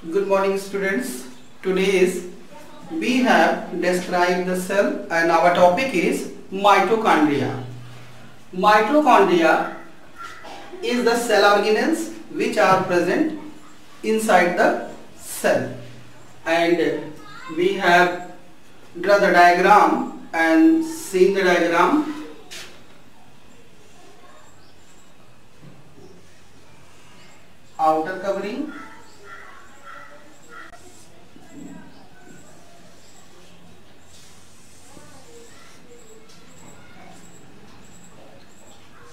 Good morning students. Today we have described the cell and our topic is mitochondria. Mitochondria is the cell organelles which are present inside the cell, and we have drawn the diagram and seen the diagram. Outer covering,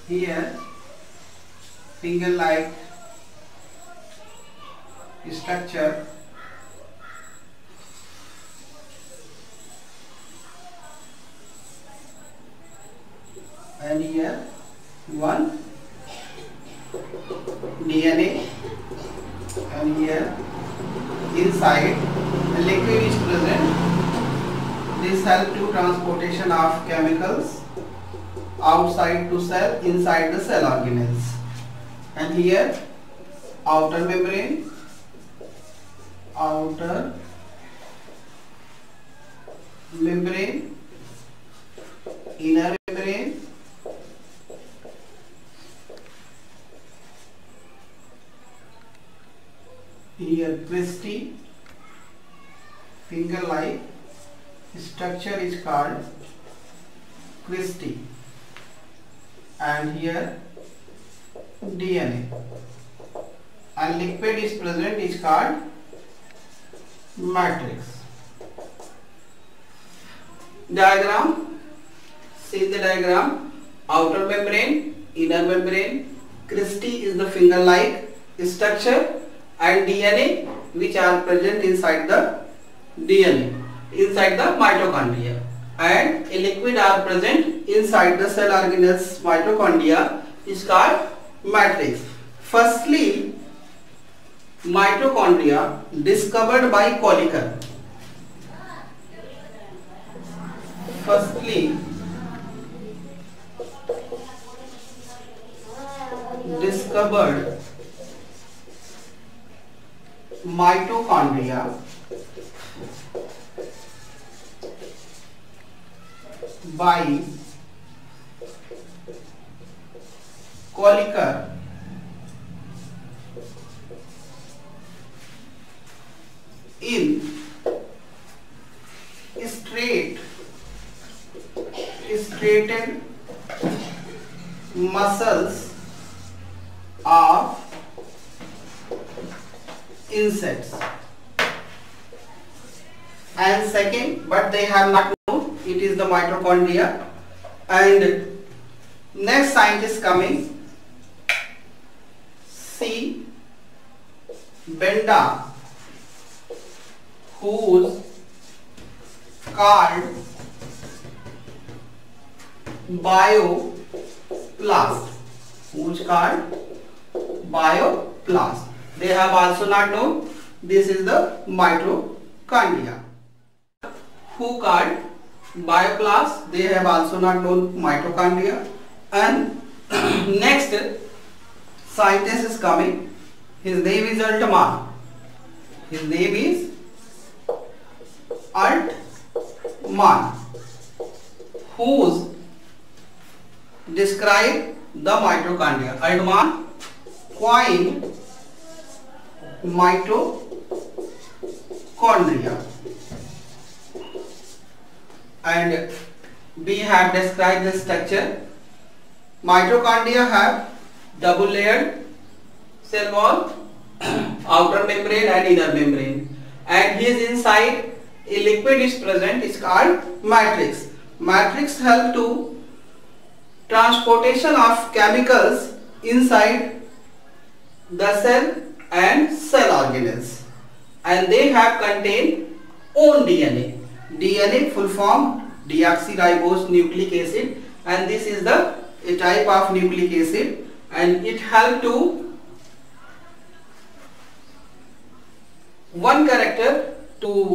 here finger-like structure, and here one DNA, and here inside a liquid is present. This helps to transportation of chemicals outside to cell inside the cell organelles. And here outer membrane, inner membrane, here cristae, finger-like structure is called cristae, and here DNA, and liquid is present is called matrix. Diagram, see the diagram. Outer membrane, inner membrane, cristae is the finger-like structure, and DNA which are present inside the mitochondria, and a liquid are present inside the cell organelles mitochondria is called matrix. Firstly, mitochondria discovered by Kolliker. Firstly, discovered mitochondria by Kolliker in straightened muscles of insects. And second, but they have not known it is the mitochondria. And next scientist coming, C. Benda, who's called bioplast. They have also not known this is the mitochondria. Who called bioplast? They have also not known mitochondria. And next scientist is coming. His name is Altman. Who's describe the mitochondria. Altman coined mitochondria, and we have described the structure. Mitochondria have double layered cell wall, outer membrane and inner membrane, and his inside a liquid is present is called matrix. Matrix help to transportation of chemicals inside the cell and cell organelles, and they have contained own DNA. DNA full form deoxyribose nucleic acid, and this is the a type of nucleic acid, and it help to one character to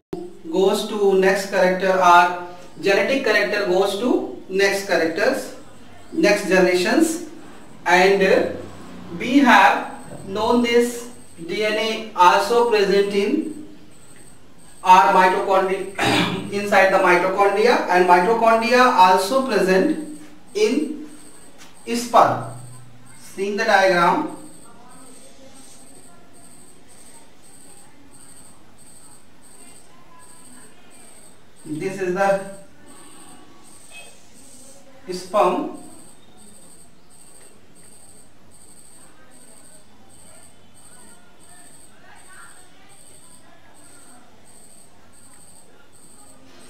goes to next character, or genetic character goes to next characters, next generations, and we have known this DNA also present in our mitochondria inside the mitochondria, and mitochondria also present in sperm. Seeing the diagram, this is the sperm.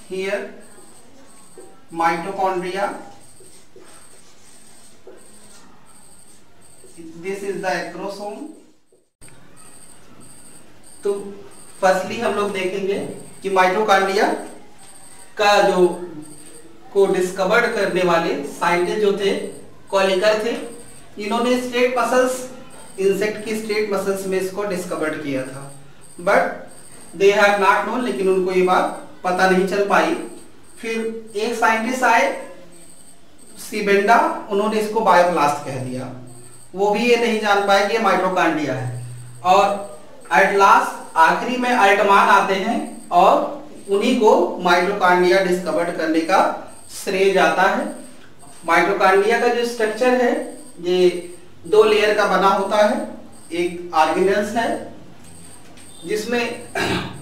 Here mitochondria, this is the acrosome. तो firstly हम लोग देखेंगे कि mitochondria का जो को discover करने वाले साइंटिस्ट जो थे कॉलिकर थे, इन्होंने स्ट्रेट मसल्स, इंसेक्ट की स्ट्रेट मसल्स में इसको डिस्कवर किया था, but they have not known, लेकिन उनको ये बात पता नहीं चल पाई। फिर एक साइंटिस्ट आए सीबेंडा, उन्होंने इसको बायोब्लास्ट कह दिया, वो भी ये नहीं जान पाए कि ये माइटोकॉन्ड्रिया है। और एट लास्ट आखिरी में अल्टमान आते हैं और उन्हीं को माइटोकॉन्ड्रिया डिस्कवर करने का श्रेय जाता है। माइटोकॉन्ड्रिया का जो स्ट्रक्चर है ये 2 लेयर का बना होता है। एक ऑर्गेनेल्स है जिसमें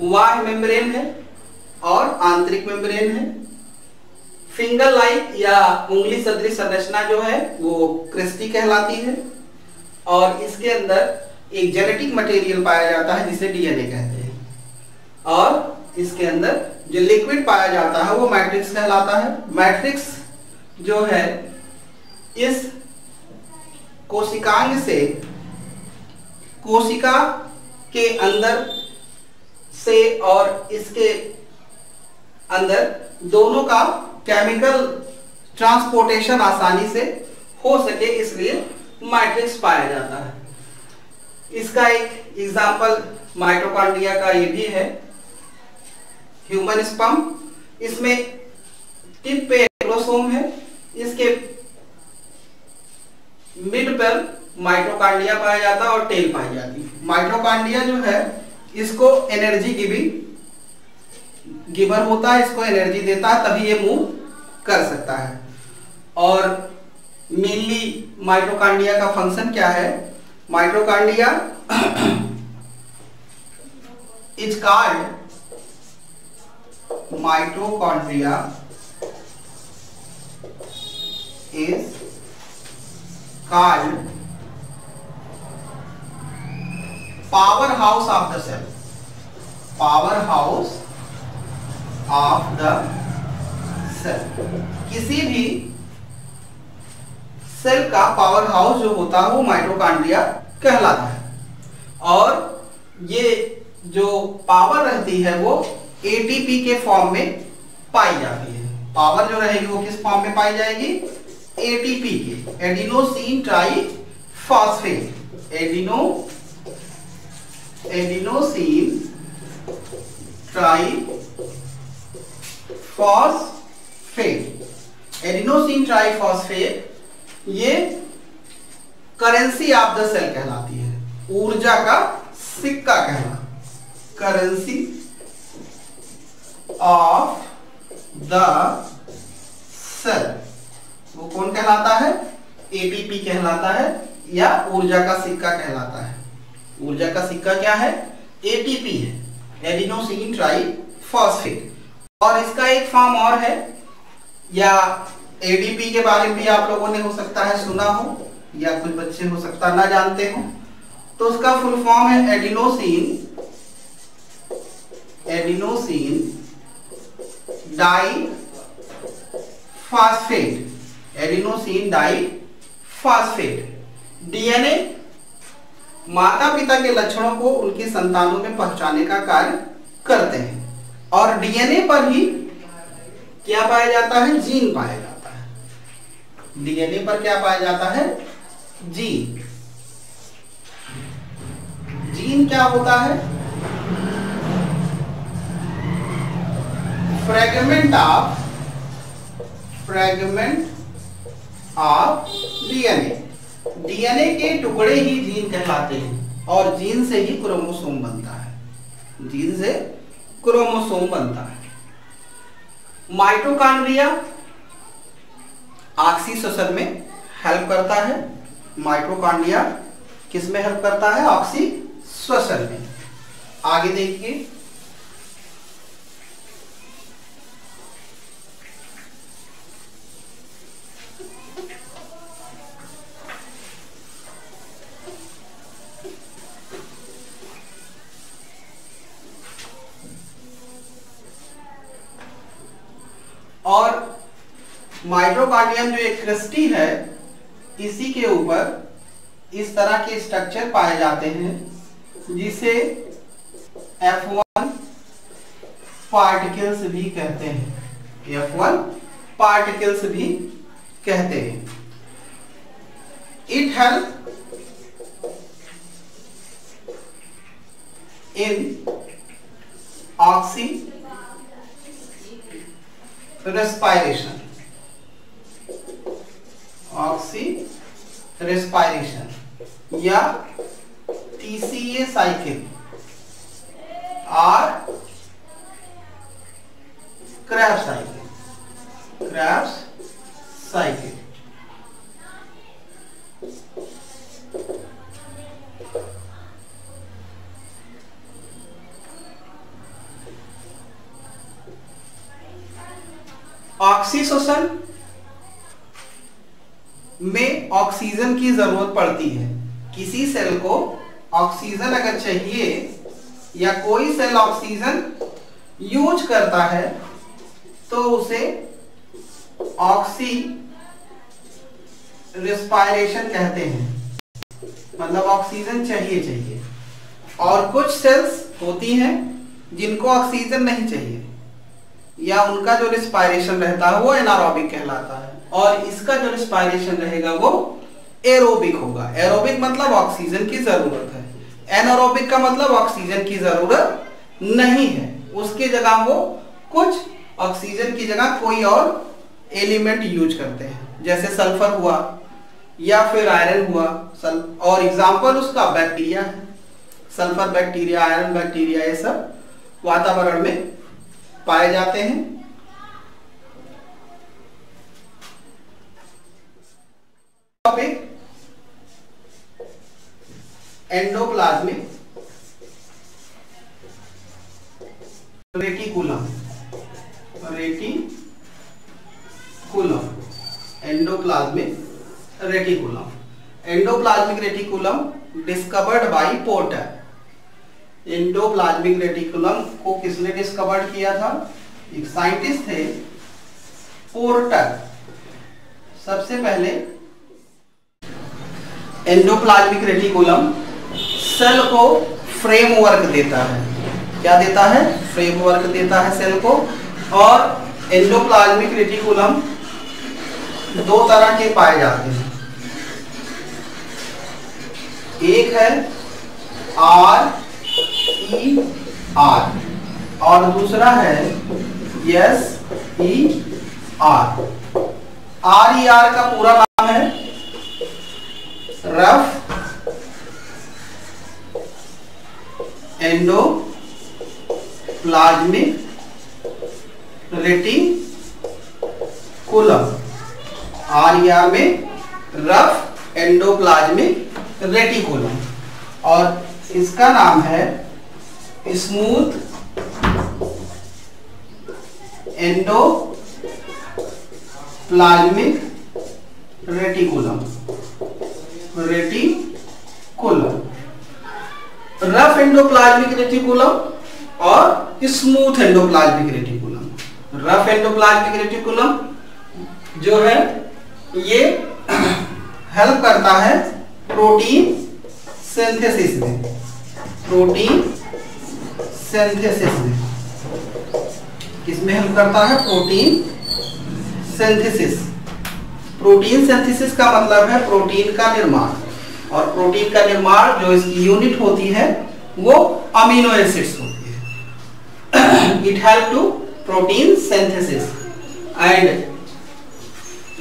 बाह्य मेम्ब्रेन है और आंतरिक मेम्ब्रेन है। फिंगर लाइक या उंगली सदृश संरचना जो है वो क्रिस्टी कहलाती है, और इसके अंदर एक जेनेटिक मटेरियल पाया जाता है जिसे डीएनए कहते हैं, और इसके अंदर जो लिक्विड पाया जाता है वो मैट्रिक्स कहलाता है। मैट्रिक्स जो है इस कोशिकांग से कोशिका के अंदर से और इसके अंदर दोनों का केमिकल ट्रांसपोर्टेशन आसानी से हो सके, इसलिए मैट्रिक्स पाया जाता है। इसका एक एग्जाम्पल माइटोकॉन्ड्रिया का ये भी है, ह्यूमन स्पर्म। इसमें टिप पे एक्रोसोम है, इसके मिड पर माइटोकॉन्ड्रिया पाया जाता है और टेल पाई जाती है। माइटोकॉन्ड्रिया जो है इसको एनर्जी गिवर होता है, इसको एनर्जी देता है, तभी ये मूव कर सकता है। और मेनली माइटोकॉन्ड्रिया का फंक्शन क्या है? Mitochondria is called mitochondria is called power house of the cell. Power house of the cell, किसी भी सेल का पावर हाउस जो होता है वो माइटोकॉन्ड्रिया कहलाता है। और ये जो पावर रहती है वो एटीपी के फॉर्म में पाई जाती है। पावर जो रहेगी वो किस फॉर्म में पाई जाएगी? एटीपी के, adenosine triphosphate. Adenosine triphosphate. Adenosine triphosphate ये करेंसी ऑफ द सेल कहलाती है, ऊर्जा का सिक्का कहलाता। करेंसी ऑफ द सेल वो कौन कहलाता है? एटीपी कहलाता है या ऊर्जा का सिक्का कहलाता है। ऊर्जा का सिक्का क्या है? एटीपी है, एडिनोसिन ट्राइफॉस्फेट। और इसका एक फॉर्म और है, या एडीपी के बारे में भी आप लोगों ने हो सकता है सुना हो, या कुछ बच्चे हो सकता ना जानते हो। तो उसका फुल फॉर्म है adenosine diphosphate. Adenosine diphosphate. DNA माता पिता के लक्षणों को उनकी संतानों में पहुंचाने का कार्य करते हैं, और डीएनए पर ही क्या पाया जाता है? जीन पाया जाता है। डीएनए पर क्या पाया जाता है? जीन। जीन क्या होता है? Fragment of DNA. डीएनए के टुकड़े ही जीन कहलाते हैं। और जीन से ही क्रोमोसोम बनता है, जीन से क्रोमोसोम बनता है। माइटोकॉन्ड्रिया ऑक्सीश्वसन में हेल्प करता है। माइटोकॉन्ड्रिया किस में हेल्प करता है? ऑक्सीश्वसन में। आगे देखिए, और माइटोकॉन्ड्रियम जो एक क्रिस्टी है, इसी के ऊपर इस तरह के स्ट्रक्चर पाए जाते हैं जिसे F1 पार्टिकल्स भी कहते हैं, F1 पार्टिकल्स भी कहते हैं। It help in oxy respiration, oxy respiration या TCA साइकिल और क्रेब्स साइकिल, क्रेब्स साइकिल। ऑक्सीश्वसन में ऑक्सीजन की जरूरत पड़ती है। किसी सेल को ऑक्सीजन अगर चाहिए या कोई सेल ऑक्सीजन यूज करता है तो उसे ऑक्सी रेस्पायरेशन कहते हैं, मतलब ऑक्सीजन चाहिए। और कुछ सेल्स होती हैं जिनको ऑक्सीजन नहीं चाहिए या उनका जो रेस्पायरेशन रहता है वो एनारोबिक कहलाता है, और इसका जो रेस्पायरेशन रहेगा वो एरोबिक होगा। एरोबिक मतलब ऑक्सीजन की जरूरत है, एनारोबिक का मतलब ऑक्सीजन की जरूरत नहीं है, उसकी जगह वो कुछ ऑक्सीजन की जगह कोई और एलिमेंट यूज करते हैं, जैसे सल्फर हुआ या फिर आयरन हुआ। और एग्जाम्पल उसका बैक्टीरिया है, सल्फर बैक्टीरिया, आयरन बैक्टीरिया, ये सब वातावरण में पाए जाते हैं। Topic endoplasmic reticulum, endoplasmic reticulum. Endoplasmic reticulum discovered by porter. Endoplasmic reticulum को किसने डिस्कवर्ड किया था? एक साइंटिस्ट थे, पोर्टर। सबसे पहले एंडोप्लाज्मिक रेटिकुलम सेल को फ्रेमवर्क देता है। क्या देता है? फ्रेमवर्क देता है सेल को। और एंडोप्लाज्मिक रेटिकुलम दो तरह के पाए जाते हैं, एक है RER और दूसरा है SER। RER का पूरा नाम है रफ एंडोप्लाज्मिक रेटिकुलम। RER में रफ एंडोप्लाज्मिक रेटिकुलम, और इसका नाम है smooth endoplasmic reticulum. Rough endoplasmic reticulum और smooth endoplasmic reticulum. Rough endoplasmic reticulum जो है ये हेल्प करता है प्रोटीन सिंथेसिस में, प्रोटीन सिंथेसिस में। किसमें हेल्प करता है? Protein synthesis. प्रोटीन सिंथेसिस का मतलब है प्रोटीन का निर्माण, और प्रोटीन का निर्माण जो इसकी यूनिट होती है वो अमीनो एसिड्स होती है। It help to protein synthesis and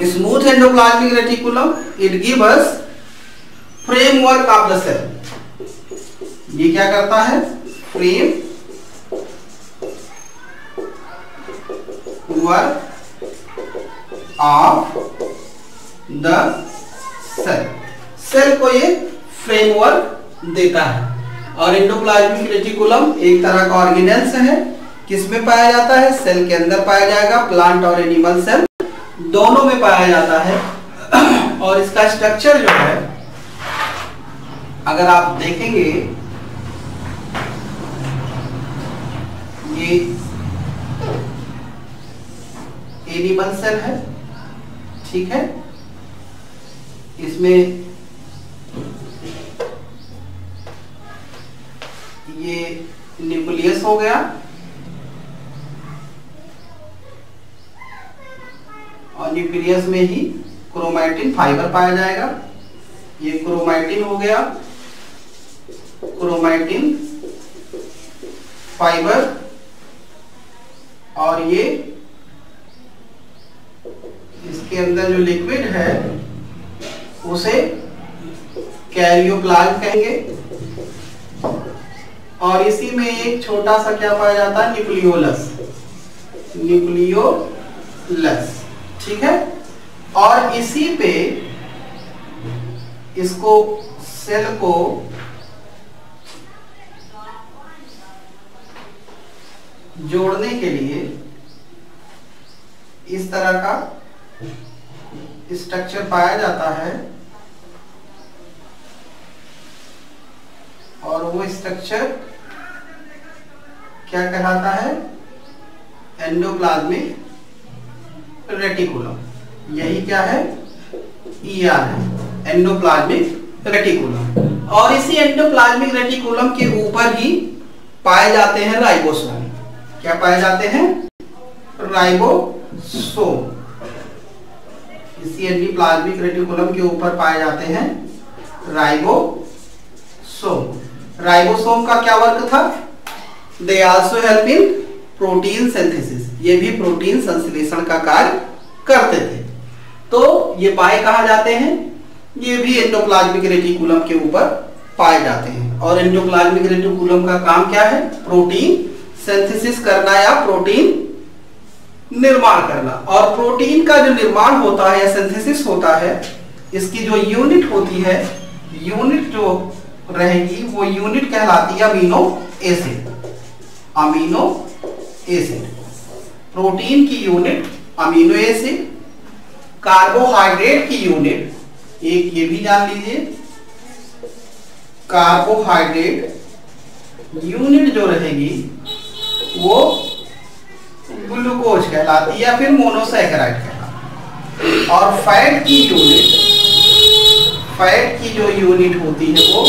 smooth endoplasmic reticulum, it give us framework of the cell, ये क्या करता है? Framework of the cell, cell को ये फ्रेमवर्क देता है। और एंडोप्लाज्मिक रेटिकुलम एक तरह का ऑर्गेनेल्स है, किसमें पाया जाता है? सेल के अंदर पाया जाएगा, प्लांट और एनिमल सेल दोनों में पाया जाता है। और इसका स्ट्रक्चर जो है अगर आप देखेंगे, ये एनिमल सेल है, ठीक है, इसमें ये न्यूक्लियस हो गया और न्यूक्लियस में ही क्रोमैटिन फाइबर पाया जाएगा। ये क्रोमैटिन हो गया, क्रोमैटिन फाइबर, और ये इसके अंदर जो लिक्विड है उसे कैरियोप्लाज्म कहेंगे। और इसी में एक छोटा सा क्या पाया जाता है? न्यूक्लियोलस, न्यूक्लियोलस, ठीक है। और इसी पे इसको सेल को जोड़ने के लिए इस तरह का स्ट्रक्चर पाया जाता है, और वो स्ट्रक्चर क्या कहलाता है? Endoplasmic reticulum. यही क्या है? ER है, एंडोप्लाज्मिक रेटिकुलम। और इसी एंडोप्लाज्मिक रेटिकुलम के ऊपर ही पाए जाते हैं राइबोसोम। क्या पाए जाते हैं? राइबोसोम। इसी एंडोप्लाज्मिक रेटिकुलम के ऊपर पाए जाते हैं राइबोसोम। राइबोसोम का क्या वर्क था? They also help in protein synthesis, ये भी प्रोटीन संश्लेषण का कार्य करते थे। तो ये पाए कहाँ जाते हैं? ये भी एंडोप्लाज्मिक रेटिकुलम के ऊपर पाए जाते हैं। और एंडोप्लाज्मिक रेटिकुलम का काम क्या है? प्रोटीन सिंथेसिस करना या प्रोटीन निर्माण करना। और प्रोटीन का जो निर्माण होता है या सिंथेसिस होता है, इसकी जो यूनिट होती है, यूनिट जो रहेगी वो यूनिट कहलाती है amino acid. Amino acid, protein की यूनिट अमीनो एसिड, कार्बोहाइड्रेट की यूनिट, एक ये भी जान लीजिए, कार्बोहाइड्रेट यूनिट जो रहेगी वो ग्लूकोज कहलाती है या फिर मोनोसैकेराइड कहलाती है। और फैट की यूनिट, फैट की जो यूनिट होती है वो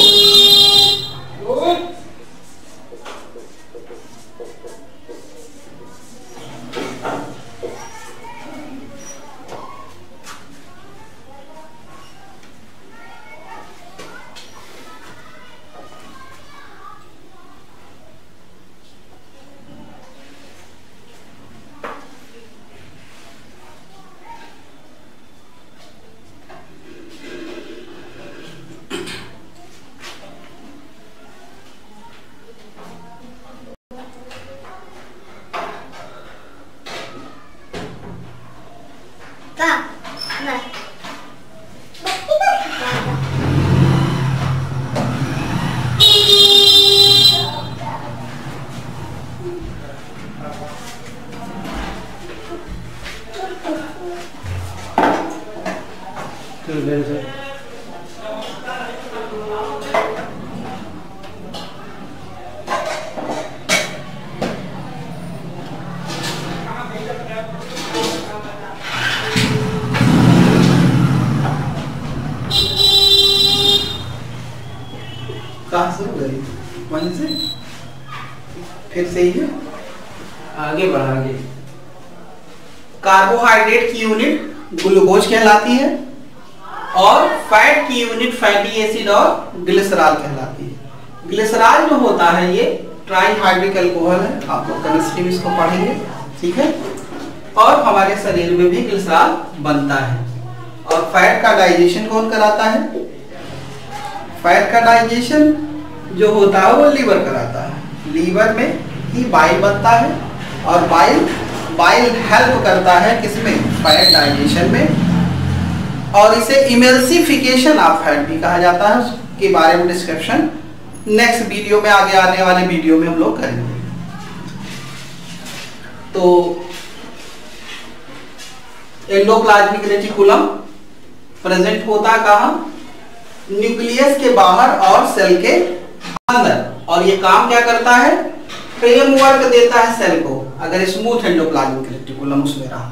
कहाँ से गई? वहीं से फिर से ही आगे बढ़ाएंगे। कार्बोहाइड्रेट की यूनिट ग्लूकोज कहलाती है और फैट की यूनिट फैटी एसिड और ग्लिसरॉल कहलाती है। ग्लिसरॉल जो होता है ये ट्राइहाइड्रिक अल्कोहल है, आप लोग केमिस्ट्री में इसको पढ़ेंगे, ठीक है। और हमारे शरीर में भी ग्लिसरॉल बनता है। और फैट का डाइजेशन कौन कराता है? फैट का डाइजेशन जो होता है वो लीवर कराता है। लीवर में ही बाइल बनता है और बाइल हेल्प करता है किसमें, फैट डाइजेशन में, और इसे इमल्सिफिकेशन ऑफ फैट भी कहा जाता है। उसके बारे में डिस्क्रिप्शन नेक्स्ट वीडियो में, आगे आने वाले वीडियो में हम लोग करेंगे। तो एंडोप्लाज्मिक रेटिकुलम प्रेजेंट होता कहाँ, न्यूक्लियस के बाहर और सेल के अंदर, और ये काम क्या करता है, फ्रेमवर्क देता है सेल को, अगर स्मूथ एंडोप्लाज्मिक रेटिकुलम उसमें रहा।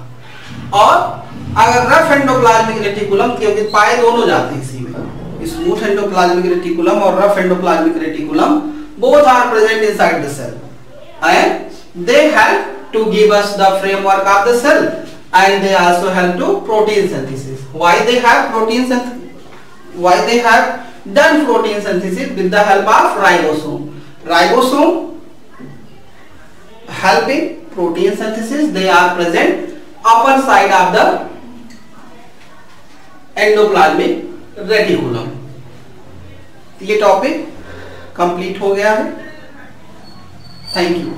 और अगर रफ एंडोप्लाज्मिक रेटिकुलम, क्योंकि पाए दोनों जाते हैं इसी में, स्मूथ एंडोप्लाज्मिक रेटिकुलम और rough endoplasmic reticulum both are present inside the cell and they help to give us the framework of the cell, and they also help to protein synthesis. Why they have done protein synthesis? With the help of ribosome helping protein synthesis. They are present upper side of the endoplasmic reticulum. ये topic complete हो गया है। Thank you.